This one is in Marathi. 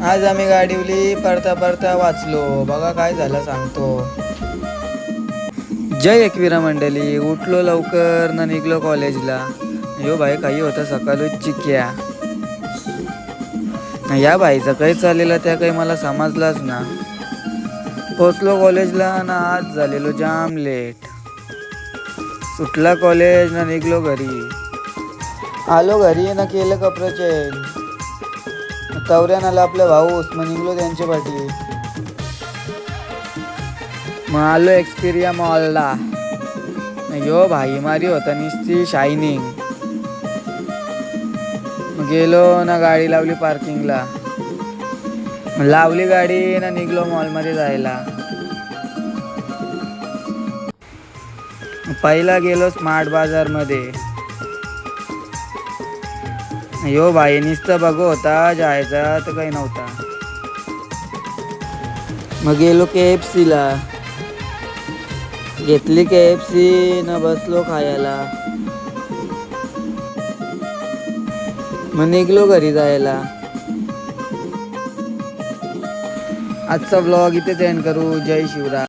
आज आम्ही गाडीवली परता परता वाचलो बघा काय झालं सांगतो. जय एकविरा मंडळी. उठलो लवकर न निघलो कॉलेजला. यो भाई काही होता सकाळीच चिक्या. या भाईचं काही चाललेलं त्या काही मला समजलाच ना. पोचलो कॉलेजला ना आज झालेलो जाम लेट. सुटला कॉलेज ना निघलो घरी. आलो घरी ना केलं कपडे चेंज. तवऱ्यान आला आपल्या भाऊ मग निघलो त्यांच्या पाठी. मग आलो एक्सपिरिया मॉलला. यो भाई मारी होता नुसती शायनिंग. मग गेलो ना गाडी लावली पार्किंगला. लावली गाडी ना निघलो मॉलमध्ये जायला. पहिला गेलो स्मार्ट बाजारमध्ये. यो भाई नुसतं बघू होता जायचा तर काही नव्हता. मग गेलो KFCला. घेतली KFC न बसलो खायला. मग निघलो घरी जायला. आजचा व्लॉग इथे एंड करू. जय शिवराय.